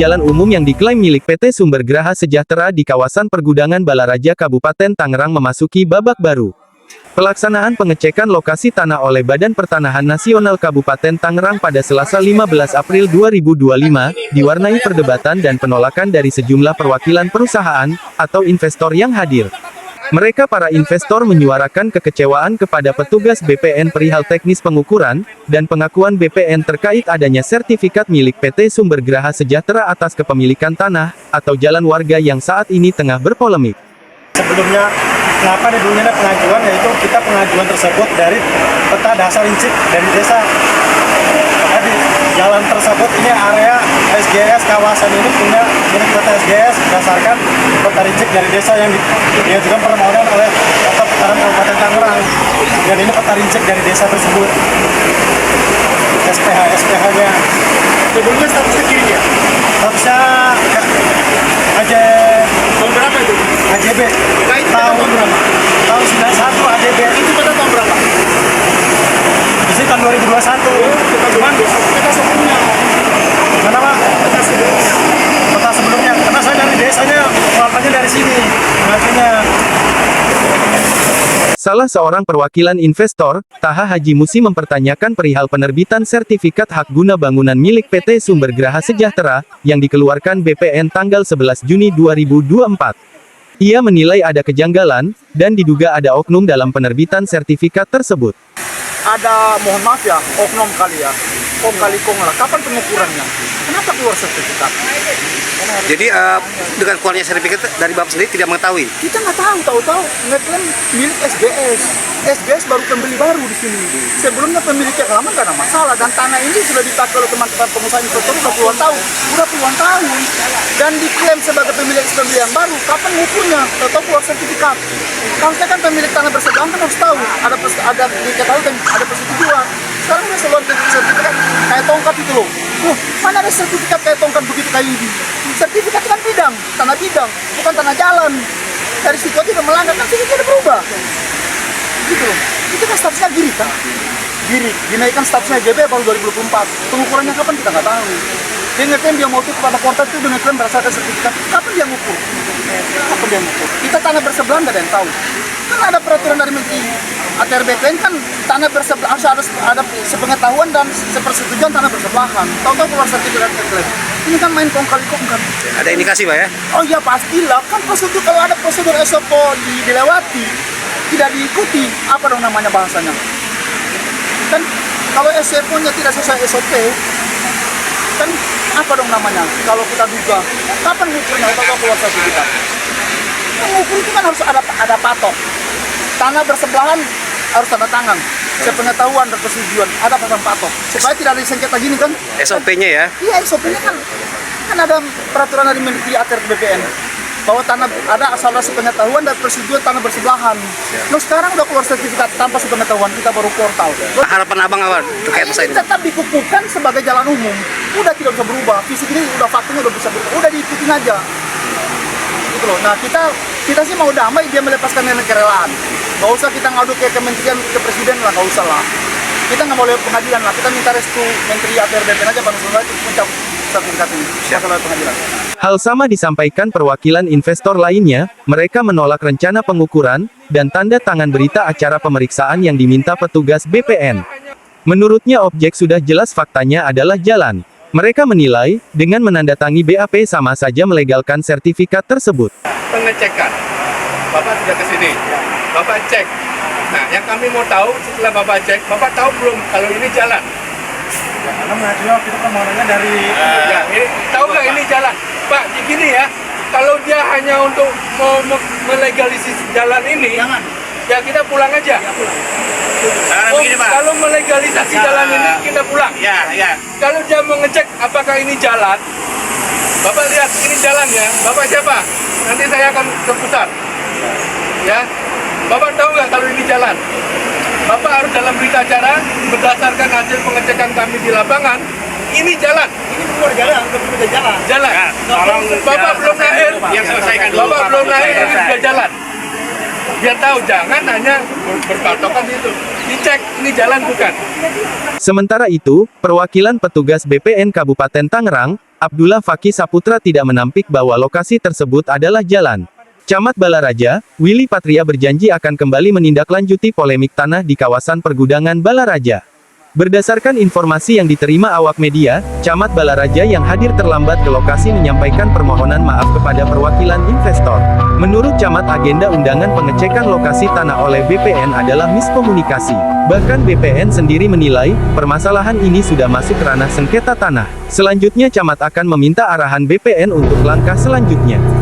jalan umum yang diklaim milik PT Sumber Graha Sejahtera di kawasan Pergudangan Balaraja Kabupaten Tangerang memasuki babak baru. Pelaksanaan pengecekan lokasi tanah oleh Badan Pertanahan Nasional Kabupaten Tangerang pada Selasa 15 April 2025, diwarnai perdebatan dan penolakan dari sejumlah perwakilan perusahaan atau investor yang hadir. Mereka para investor menyuarakan kekecewaan kepada petugas BPN perihal teknis pengukuran, dan pengakuan BPN terkait adanya sertifikat milik PT Sumber Graha Sejahtera atas kepemilikan tanah, atau jalan warga yang saat ini tengah berpolemik. Sebelumnya, kenapa dulunya ada pengajuan, yaitu kita pengajuan tersebut dari peta dasar rincik dari desa. Jadi, jalan tersebut ini area SGS, kawasan ini punya milik PT SGS berdasarkan peta rincik dari desa yang diajukan permohonan oleh Bapak Putaran Kabupaten Tangerang. Dan ini peta rincik dari desa tersebut. SPH-nya. Sebelumnya statusnya kiri ya? Statusnya tahun berapa itu? AJB. Nah, itu tahun berapa? Tahun 91 AJB. Itu pada tahun berapa? Di sini tahun 2021. Cuman kita sebelumnya. Mana Pak? Peta sebelumnya. Karena saya dari desanya, muatannya dari sini. Makanya. Salah seorang perwakilan investor, Taha Haji Musi mempertanyakan perihal penerbitan sertifikat hak guna bangunan milik PT Sumber Graha Sejahtera, yang dikeluarkan BPN tanggal 11 Juni 2024. Ia menilai ada kejanggalan, dan diduga ada oknum dalam penerbitan sertifikat tersebut. Ada, mohon maaf ya, oknum kali ya. Kong kali kong lah, kapan pengukurannya? Kenapa keluar sertifikat? Jadi dengan keluarnya sertifikat dari Bapak sendiri tidak mengetahui? Kita nggak tahu ngeklaim milik SGS. SGS baru pembeli baru di sini. Sebelumnya pemiliknya lama nggak ada masalah, dan tanah ini sudah dipakai oleh teman-teman pengusaha investor udah puluhan tahun, dan diklaim sebagai pemilik yang baru. Kapan ngukurnya? Tetap keluar sertifikat. Kalau saya kan pemilik tanah bersebelahan kan harus tahu ada diketahui dan ada persetujuan. Sekarang udah keluar sertifikat kayak tongkat itu loh. Mana ada sertifikat kayak tongkat begitu kayak ini? Sertifikat kan bidang, tanah bidang, bukan tanah jalan. Dari situ aja udah melanggar, kan sini udah berubah. Gitu loh. Itu kan statusnya giri kan? Giri, dinaikkan statusnya GB baru 2024. Pengukurannya kapan kita nggak tahu. Dia ngeklaim dia mau tuh kepada portal itu dengan klaim berdasarkan sertifikat. Kapan dia ngukur? Kita tanah bersebelahan nggak ada yang tahu. Kan ada peraturan dari Menteri ATR BPN kan tanah bersebelahan harus ada sepengetahuan dan sepersetujuan tanah bersebelahan. Tahu-tahu keluar sertifikat klaim. Ini kan main kong kali kong kan. Ada indikasi Pak ya? Oh iya pastilah, kan prosedur kalau ada prosedur SOP dilewati, tidak diikuti, apa dong namanya bahasanya? Kan kalau SOP-nya tidak sesuai SOP, kan apa dong namanya? Kalau kita duga, kapan ngukurnya? Kalau keluar sertifikat? Mengukur itu kan harus ada patok. Tanah bersebelahan harus tanda tangan, sepengetahuan dan persetujuan, ada pasang patok supaya tidak ada sengketa gini kan. SOP-nya ya? Iya, SOP-nya kan ada peraturan dari Menteri ATR BPN bahwa tanah ada asal sepengetahuan dan persetujuan tanah bersebelahan. Nah sekarang udah keluar sertifikat tanpa sepengetahuan, kita baru portal. Harapan abang apa terkait masalah ini? Tetap dikukuhkan sebagai jalan umum, udah tidak bisa berubah, fisik ini udah faktanya udah bisa berubah, udah diikutin aja. Gitu loh. Nah kita sih mau damai, dia melepaskan dengan kerelaan. Nggak usah kita ngadu ke kementerian, ke presiden lah, nggak usah lah. Kita nggak mau lewat pengadilan lah, kita minta restu Menteri ATR BPN aja Bang Sulawesi untuk mencabut sertifikat ini. Masalah pengadilan. Hal sama disampaikan perwakilan investor lainnya, mereka menolak rencana pengukuran, dan tanda tangan berita acara pemeriksaan yang diminta petugas BPN. Menurutnya objek sudah jelas faktanya adalah jalan. Mereka menilai, dengan menandatangi BAP sama saja melegalkan sertifikat tersebut. Pengecekan, Bapak sudah ke sini, Bapak cek. Nah, yang kami mau tahu setelah Bapak cek, Bapak tahu belum kalau ini jalan? Ya, karena mengajukan kita permohonannya dari Ya, ini tahu nggak ini jalan? Pak, gini ya, kalau dia hanya untuk melegalisasi jalan ini, ya kita pulang aja. Kalau melegalisasi jalan ini kita pulang. Kalau dia mengecek apakah ini jalan, Bapak lihat ini jalannya, Bapak siapa? Nanti saya akan ke pusat. Ya, Bapak tahu nggak kalau ini jalan? Bapak harus dalam berita acara berdasarkan hasil pengecekan kami di lapangan. Ini jalan. ini keluar jalan, udah jalan. Jalan. Bapak belum lahir. Yang selesaikan dulu. Bapak belum lahir ini sudah jalan. Biar tahu, jangan hanya berpatokan di itu. Dicek ini jalan bukan. Sementara itu, perwakilan petugas BPN Kabupaten Tangerang, Abdullah Fakih Saputra tidak menampik bahwa lokasi tersebut adalah jalan. Camat Balaraja, Willy Patria berjanji akan kembali menindaklanjuti polemik tanah di kawasan pergudangan Balaraja. Berdasarkan informasi yang diterima awak media, Camat Balaraja yang hadir terlambat ke lokasi menyampaikan permohonan maaf kepada perwakilan investor. Menurut Camat, agenda undangan pengecekan lokasi tanah oleh BPN adalah miskomunikasi. Bahkan BPN sendiri menilai, permasalahan ini sudah masuk ranah sengketa tanah. Selanjutnya Camat akan meminta arahan BPN untuk langkah selanjutnya.